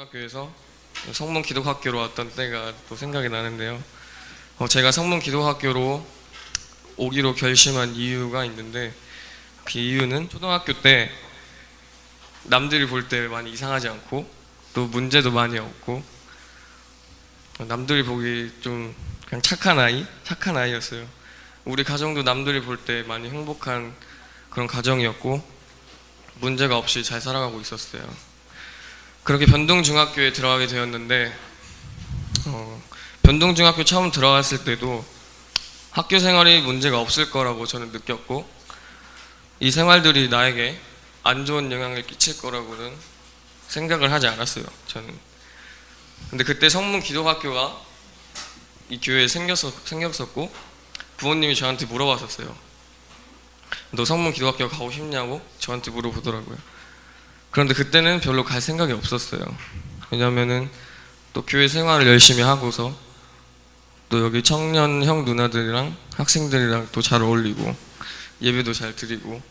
성문중학교에서 성문기독학교로 왔던 때가 또 생각이 나는데요. 제가 성문기독학교로 오기로 결심한 이유가 있는데, 그 이유는 초등학교 때 남들이 볼 때 많이 이상하지 않고 또 문제도 많이 없고 남들이 보기 좀 그냥 착한 아이였어요. 우리 가정도 남들이 볼 때 많이 행복한 그런 가정이었고 문제가 없이 잘 살아가고 있었어요. 그렇게 변동중학교에 들어가게 되었는데, 변동중학교 처음 들어갔을 때도 학교 생활이 문제가 없을 거라고 저는 느꼈고, 이 생활들이 나에게 안 좋은 영향을 끼칠 거라고는 생각을 하지 않았어요, 저는. 근데 그때 성문기독학교가 이 교회에 생겼었고 부모님이 저한테 물어봤었어요. 너 성문기독학교 가고 싶냐고 저한테 물어보더라고요. 그런데 그때는 별로 갈 생각이 없었어요. 왜냐면은 또 교회 생활을 열심히 하고서 또 여기 청년 형 누나들이랑 학생들이랑 또 잘 어울리고 예배도 잘 드리고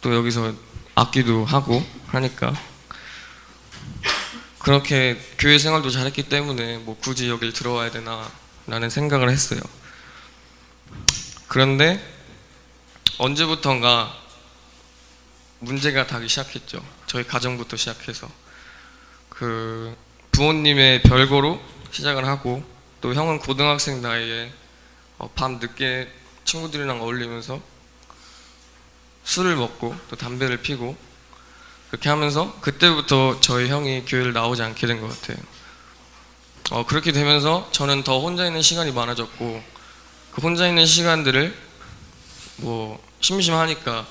또 여기서 악기도 하고 하니까 그렇게 교회 생활도 잘했기 때문에 뭐 굳이 여길 들어와야 되나 라는 생각을 했어요. 그런데 언제부턴가 문제가 닿기 시작했죠. 저희 가정부터 시작해서 그 부모님의 별거로 시작을 하고, 또 형은 고등학생 나이에 밤 늦게 친구들이랑 어울리면서 술을 먹고 또 담배를 피고 그렇게 하면서 그때부터 저희 형이 교회를 나오지 않게 된 것 같아요. 그렇게 되면서 저는 더 혼자 있는 시간이 많아졌고, 그 혼자 있는 시간들을 뭐 심심하니까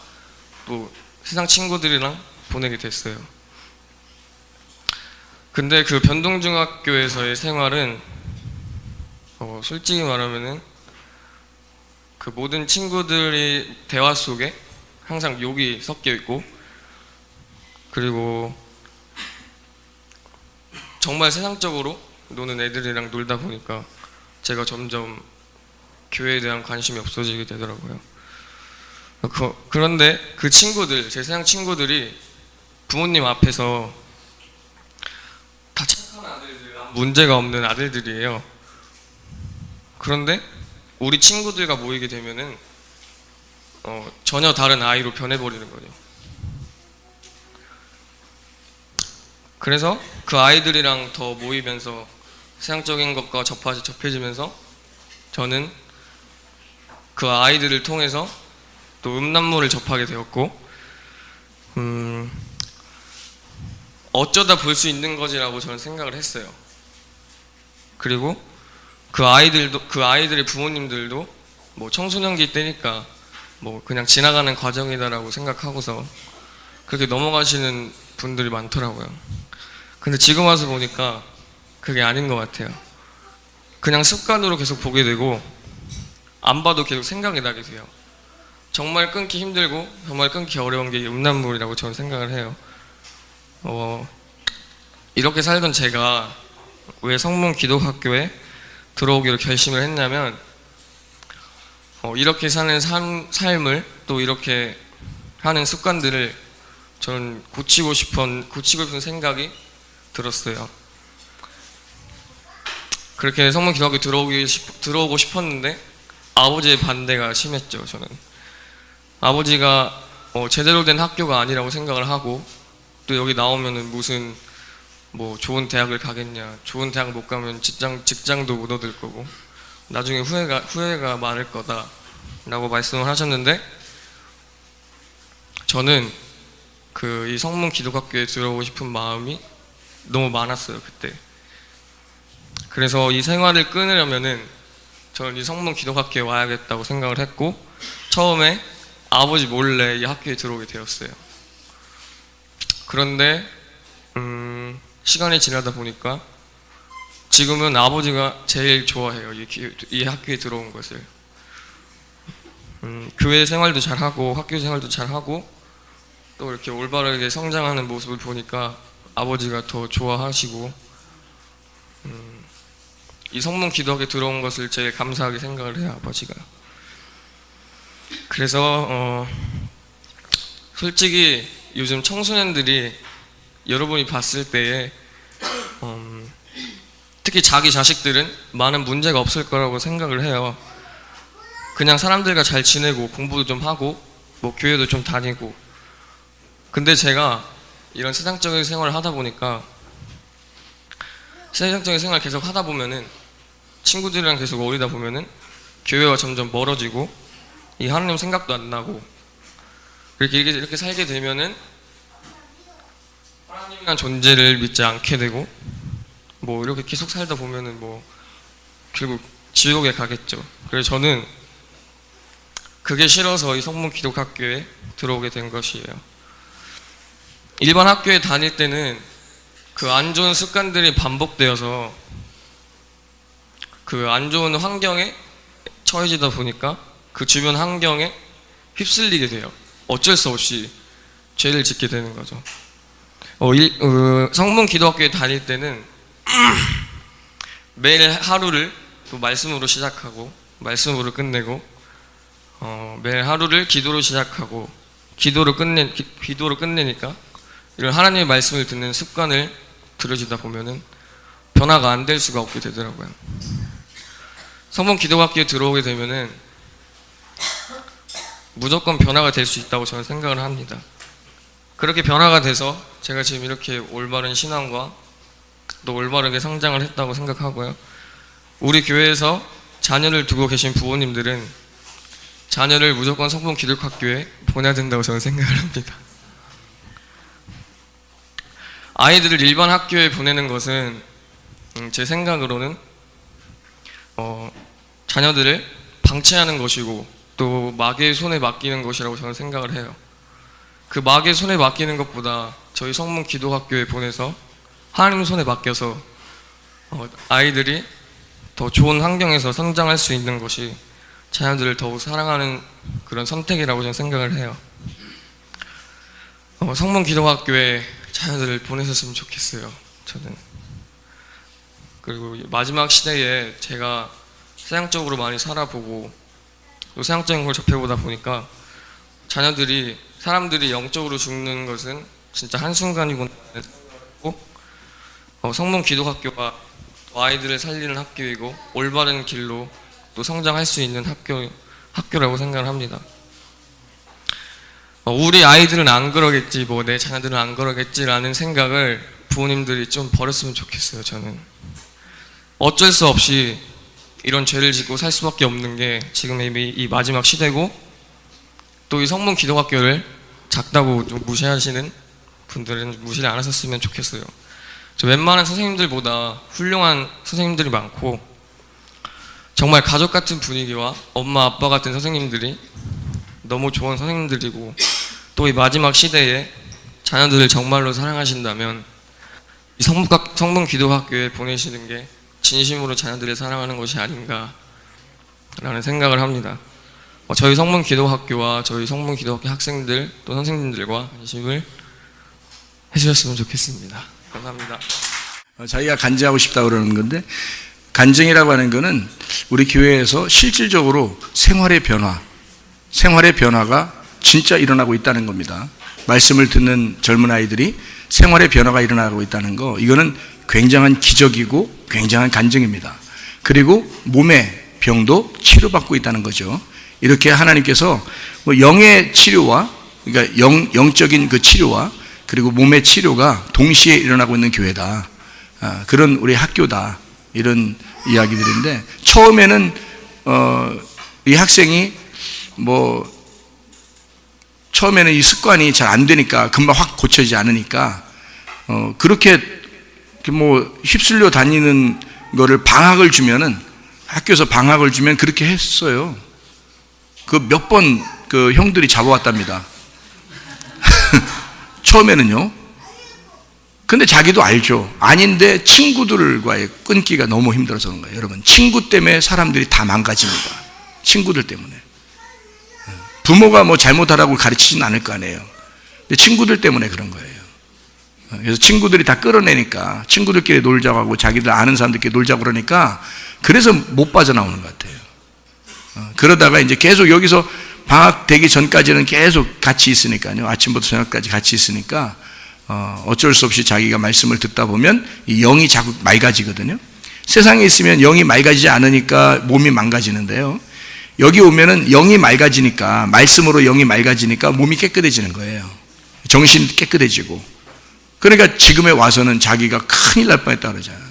또 세상 친구들이랑 보내게 됐어요. 근데 그 변동중학교에서의 생활은 솔직히 말하면은 그 모든 친구들이 대화 속에 항상 욕이 섞여 있고, 그리고 정말 세상적으로 노는 애들이랑 놀다 보니까 제가 점점 교회에 대한 관심이 없어지게 되더라고요. 그런데 그 친구들, 제 세상 친구들이 부모님 앞에서 다 착한 아들들, 문제가 없는 아들들이에요. 그런데 우리 친구들과 모이게 되면은 전혀 다른 아이로 변해버리는 거죠. 그래서 그 아이들이랑 더 모이면서 세상적인 것과 접해지면서 저는 그 아이들을 통해서 또 음란물을 접하게 되었고, 어쩌다 볼 수 있는 것이라고 저는 생각을 했어요. 그리고 그 아이들의 부모님들도 뭐 청소년기 때니까 뭐 그냥 지나가는 과정이다라고 생각하고서 그렇게 넘어가시는 분들이 많더라고요. 근데 지금 와서 보니까 그게 아닌 것 같아요. 그냥 습관으로 계속 보게 되고 안 봐도 계속 생각이 나게 돼요. 정말 끊기 힘들고 정말 끊기 어려운 게 음란물이라고 저는 생각을 해요. 이렇게 살던 제가 왜 성문기독학교에 들어오기로 결심을 했냐면, 이렇게 사는 삶을 또 이렇게 하는 습관들을 저는 고치고 싶은 생각이 들었어요. 그렇게 성문기독학교 들어오고 싶었는데 아버지의 반대가 심했죠. 저는 아버지가 제대로 된 학교가 아니라고 생각을 하고, 또 여기 나오면은 무슨 뭐 좋은 대학을 가겠냐, 좋은 대학 못 가면 직장도 못 얻을 거고 나중에 후회가 많을 거다 라고 말씀을 하셨는데, 저는 이 성문기독학교에 들어오고 싶은 마음이 너무 많았어요, 그때. 그래서 이 생활을 끊으려면은 저는 이 성문기독학교에 와야겠다고 생각을 했고, 처음에 아버지 몰래 이 학교에 들어오게 되었어요. 그런데 시간이 지나다 보니까 지금은 아버지가 제일 좋아해요, 이 학교에 들어온 것을. 교회 생활도 잘하고 학교 생활도 잘하고 또 이렇게 올바르게 성장하는 모습을 보니까 아버지가 더 좋아하시고, 이 성문기독학교에 들어온 것을 제일 감사하게 생각을 해요, 아버지가. 그래서 솔직히 요즘 청소년들이 여러분이 봤을 때에 특히 자기 자식들은 많은 문제가 없을 거라고 생각을 해요. 그냥 사람들과 잘 지내고 공부도 좀 하고 뭐 교회도 좀 다니고. 근데 제가 이런 세상적인 생활을 하다 보니까 세상적인 생활 계속 하다 보면은 친구들이랑 계속 어울리다 보면은 교회와 점점 멀어지고 이 하나님 생각도 안 나고 이렇게 살게 되면은 하나님이란 존재를 믿지 않게 되고 뭐 이렇게 계속 살다 보면은 뭐 결국 지옥에 가겠죠. 그래서 저는 그게 싫어서 이 성문 기독학교에 들어오게 된 것이에요. 일반 학교에 다닐 때는 그 안 좋은 습관들이 반복되어서 그 안 좋은 환경에 처해지다 보니까 그 주변 환경에 휩쓸리게 돼요. 어쩔 수 없이 죄를 짓게 되는 거죠. 성문 기도학교에 다닐 때는 매일 하루를 또 말씀으로 시작하고 말씀으로 끝내고 매일 하루를 기도로 시작하고 기도로 끝내니까 이런 하나님의 말씀을 듣는 습관을 들여지다 보면은 변화가 안 될 수가 없게 되더라고요. 성문 기도학교에 들어오게 되면은 무조건 변화가 될 수 있다고 저는 생각을 합니다. 그렇게 변화가 돼서 제가 지금 이렇게 올바른 신앙과 또 올바르게 성장을 했다고 생각하고요. 우리 교회에서 자녀를 두고 계신 부모님들은 자녀를 무조건 성문 기독학교에 보내야 된다고 저는 생각을 합니다. 아이들을 일반 학교에 보내는 것은 제 생각으로는 자녀들을 방치하는 것이고 또 마귀의 손에 맡기는 것이라고 저는 생각을 해요. 그 마귀의 손에 맡기는 것보다 저희 성문 기도학교에 보내서 하나님 손에 맡겨서 아이들이 더 좋은 환경에서 성장할 수 있는 것이 자녀들을 더욱 사랑하는 그런 선택이라고 저는 생각을 해요. 성문 기도학교에 자녀들을 보내셨으면 좋겠어요. 저는. 그리고 마지막 시대에 제가 세상적으로 많이 살아보고 또 세상적인 걸 접해보다 보니까 사람들이 영적으로 죽는 것은 진짜 한순간이구나 생각하고 성문 기독학교가 아이들을 살리는 학교이고 올바른 길로 또 성장할 수 있는 학교라고 생각을 합니다. 우리 아이들은 안 그러겠지, 뭐 내 자녀들은 안 그러겠지라는 생각을 부모님들이 좀 버렸으면 좋겠어요. 저는 어쩔 수 없이 이런 죄를 짓고 살 수밖에 없는 게 지금 이 마지막 시대고 또 이 성문 기독학교를 작다고 좀 무시하시는 분들은 무시를 안 하셨으면 좋겠어요. 저 웬만한 선생님들보다 훌륭한 선생님들이 많고 정말 가족 같은 분위기와 엄마 아빠 같은 선생님들이 너무 좋은 선생님들이고 또 이 마지막 시대에 자녀들을 정말로 사랑하신다면 이 성문 기도학교에 보내시는 게 진심으로 자녀들을 사랑하는 것이 아닌가 라는 생각을 합니다. 저희 성문 기도학교와 저희 성문 기도학교 학생들 또 선생님들과 관심을 해주셨으면 좋겠습니다. 감사합니다. 자기가 간증하고 싶다고 그러는 건데, 간증이라고 하는 거는 우리 교회에서 실질적으로 생활의 변화가 진짜 일어나고 있다는 겁니다. 말씀을 듣는 젊은 아이들이 생활의 변화가 일어나고 있다는 거, 이거는 굉장한 기적이고 굉장한 간증입니다. 그리고 몸의 병도 치료받고 있다는 거죠. 이렇게 하나님께서 영의 치료와, 그러니까 영적인 그 치료와 그리고 몸의 치료가 동시에 일어나고 있는 교회다. 그런 우리 학교다. 이런 이야기들인데, 처음에는 이 학생이 처음에는 이 습관이 잘 안 되니까, 금방 확 고쳐지지 않으니까 그렇게 휩쓸려 다니는 거를 방학을 주면은, 학교에서 방학을 주면 그렇게 했어요. 그 몇 번 그 형들이 잡아왔답니다. 처음에는요. 근데 자기도 알죠. 아닌데 친구들과의 끊기가 너무 힘들어서 그런 거예요. 여러분, 친구 때문에 사람들이 다 망가집니다. 친구들 때문에. 부모가 잘못하라고 가르치진 않을 거 아니에요. 근데 친구들 때문에 그런 거예요. 그래서 친구들이 다 끌어내니까, 친구들끼리 놀자고 하고 자기들 아는 사람들끼리 놀자고 그러니까, 그래서 못 빠져나오는 것 같아요. 그러다가 이제 계속 여기서 방학 되기 전까지는 계속 같이 있으니까요. 아침부터 저녁까지 같이 있으니까 어쩔 수 없이 자기가 말씀을 듣다 보면 이 영이 자꾸 맑아지거든요. 세상에 있으면 영이 맑아지지 않으니까 몸이 망가지는데요. 여기 오면은 영이 맑아지니까, 말씀으로 영이 맑아지니까 몸이 깨끗해지는 거예요. 정신이 깨끗해지고. 그러니까 지금에 와서는 자기가 큰일 날 뻔했다 그러잖아요.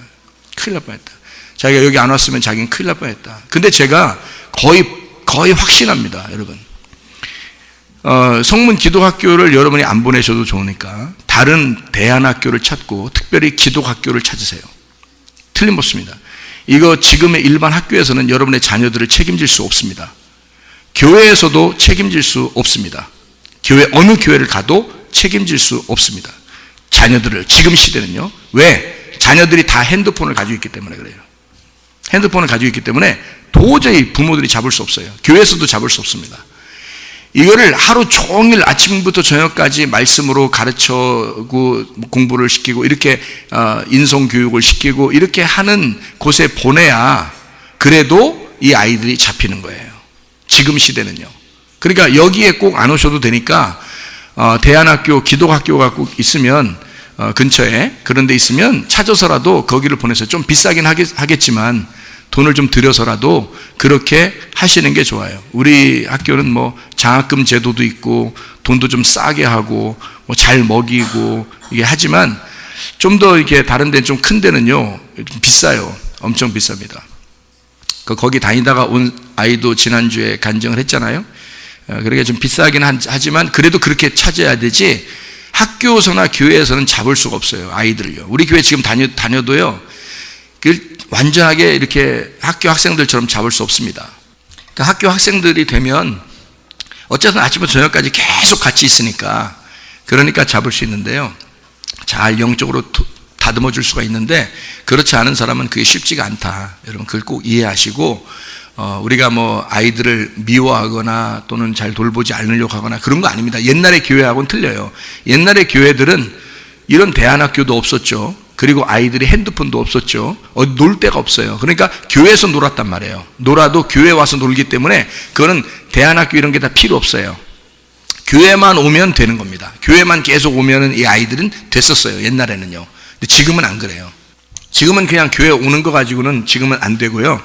큰일 날 뻔했다. 자기가 여기 안 왔으면 자기는 큰일 날 뻔했다. 근데 제가 거의 확신합니다, 여러분. 성문 기독학교를 여러분이 안 보내셔도 좋으니까 다른 대안학교를 찾고 특별히 기독학교를 찾으세요. 틀림없습니다. 이거 지금의 일반 학교에서는 여러분의 자녀들을 책임질 수 없습니다. 교회에서도 책임질 수 없습니다. 어느 교회를 가도 책임질 수 없습니다. 자녀들을, 지금 시대는요. 왜? 자녀들이 다 핸드폰을 가지고 있기 때문에 그래요. 핸드폰을 가지고 있기 때문에 도저히 부모들이 잡을 수 없어요. 교회에서도 잡을 수 없습니다. 이거를 하루 종일 아침부터 저녁까지 말씀으로 가르쳐고 공부를 시키고 이렇게 인성교육을 시키고 이렇게 하는 곳에 보내야 그래도 이 아이들이 잡히는 거예요. 지금 시대는요. 그러니까 여기에 꼭 안 오셔도 되니까 대안학교, 기독학교가 꼭 있으면 근처에 그런 데 있으면 찾아서라도 거기를 보내서 좀 비싸긴 하겠지만 돈을 좀 들여서라도 그렇게 하시는 게 좋아요. 우리 학교는 뭐 장학금 제도도 있고 돈도 좀 싸게 하고 뭐 잘 먹이고 이게 하지만 좀 더 이렇게 다른 데는 좀 큰 데는요 비싸요. 엄청 비쌉니다. 거기 다니다가 온 아이도 지난주에 간증을 했잖아요. 그러니까 좀 비싸긴 하지만 그래도 그렇게 찾아야 되지 학교에서나 교회에서는 잡을 수가 없어요. 아이들을요. 우리 교회 지금 다녀도요 완전하게 이렇게 학교 학생들처럼 잡을 수 없습니다. 그러니까 학교 학생들이 되면 어쨌든 아침부터 저녁까지 계속 같이 있으니까 그러니까 잡을 수 있는데요. 잘 영적으로 다듬어 줄 수가 있는데 그렇지 않은 사람은 그게 쉽지가 않다. 여러분 그걸 꼭 이해하시고 우리가 뭐 아이들을 미워하거나 또는 잘 돌보지 않으려고 하거나 그런 거 아닙니다. 옛날의 교회하고는 틀려요. 옛날의 교회들은 이런 대안학교도 없었죠. 그리고 아이들이 핸드폰도 없었죠. 놀 데가 없어요. 그러니까 교회에서 놀았단 말이에요. 놀아도 교회 와서 놀기 때문에 그거는 대안학교 이런 게 다 필요 없어요. 교회만 오면 되는 겁니다. 교회만 계속 오면은 이 아이들은 됐었어요. 옛날에는요. 근데 지금은 안 그래요. 지금은 그냥 교회 오는 거 가지고는 지금은 안 되고요.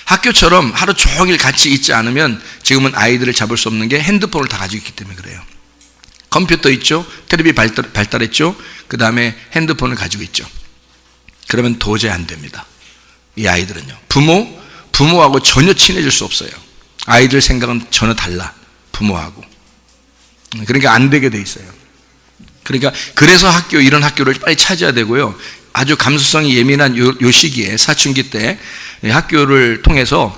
학교처럼 하루 종일 같이 있지 않으면 지금은 아이들을 잡을 수 없는 게 핸드폰을 다 가지고 있기 때문에 그래요. 컴퓨터 있죠. 텔레비 발달했죠. 그 다음에 핸드폰을 가지고 있죠. 그러면 도저히 안 됩니다. 이 아이들은요. 부모하고 전혀 친해질 수 없어요. 아이들 생각은 전혀 달라. 부모하고. 그러니까 안 되게 돼 있어요. 그러니까 그래서 이런 학교를 빨리 찾아야 되고요. 아주 감수성이 예민한 요 시기에 사춘기 때 학교를 통해서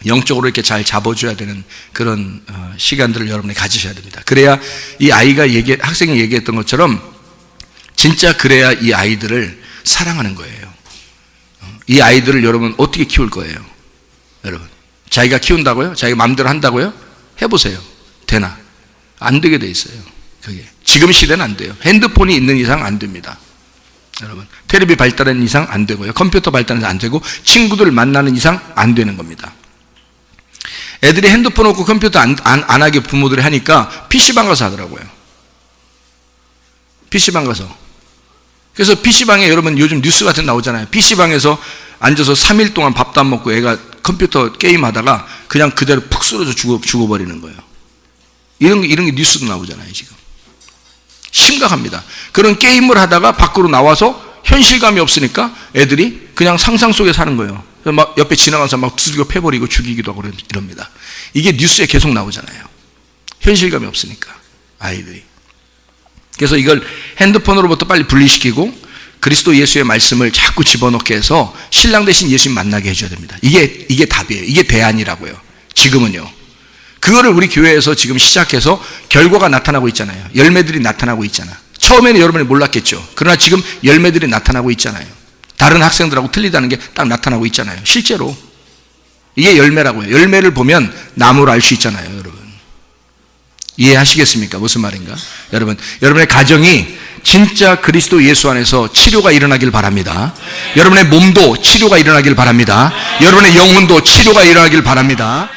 영적으로 이렇게 잘 잡아줘야 되는 그런 시간들을 여러분이 가지셔야 됩니다. 그래야 이 아이가 학생이 얘기했던 것처럼 진짜 그래야 이 아이들을 사랑하는 거예요. 이 아이들을 여러분 어떻게 키울 거예요? 여러분 자기가 키운다고요? 자기가 마음대로 한다고요? 해보세요. 되나? 안 되게 돼 있어요. 그게 지금 시대는 안 돼요. 핸드폰이 있는 이상 안 됩니다. 여러분 텔레비 발달한 이상 안 되고요. 컴퓨터 발달은 안 되고 친구들 만나는 이상 안 되는 겁니다. 애들이 핸드폰 없고 컴퓨터 안 하게 부모들이 하니까 PC방 가서 하더라고요. PC방 가서. 그래서 PC방에 여러분 요즘 뉴스 같은 거 나오잖아요. PC방에서 앉아서 3일 동안 밥도 안 먹고 애가 컴퓨터 게임 하다가 그냥 그대로 푹 쓰러져 죽어버리는 거예요. 이런 게 뉴스도 나오잖아요, 지금. 심각합니다. 그런 게임을 하다가 밖으로 나와서 현실감이 없으니까 애들이 그냥 상상 속에 사는 거예요. 막 옆에 지나가서 막 두들겨 패버리고 죽이기도 하고 이럽니다. 이게 뉴스에 계속 나오잖아요. 현실감이 없으니까 아이들이. 그래서 이걸 핸드폰으로부터 빨리 분리시키고 그리스도 예수의 말씀을 자꾸 집어넣게 해서 신랑 대신 예수님 만나게 해줘야 됩니다. 이게 답이에요. 이게 대안이라고요. 지금은요. 그거를 우리 교회에서 지금 시작해서 결과가 나타나고 있잖아요. 열매들이 나타나고 있잖아. 처음에는 여러분이 몰랐겠죠. 그러나 지금 열매들이 나타나고 있잖아요. 다른 학생들하고 틀리다는 게 딱 나타나고 있잖아요. 실제로. 이게 열매라고요. 열매를 보면 나무를 알 수 있잖아요, 여러분. 이해하시겠습니까? 무슨 말인가? 여러분의 가정이 진짜 그리스도 예수 안에서 치료가 일어나길 바랍니다. 여러분의 몸도 치료가 일어나길 바랍니다. 여러분의 영혼도 치료가 일어나길 바랍니다.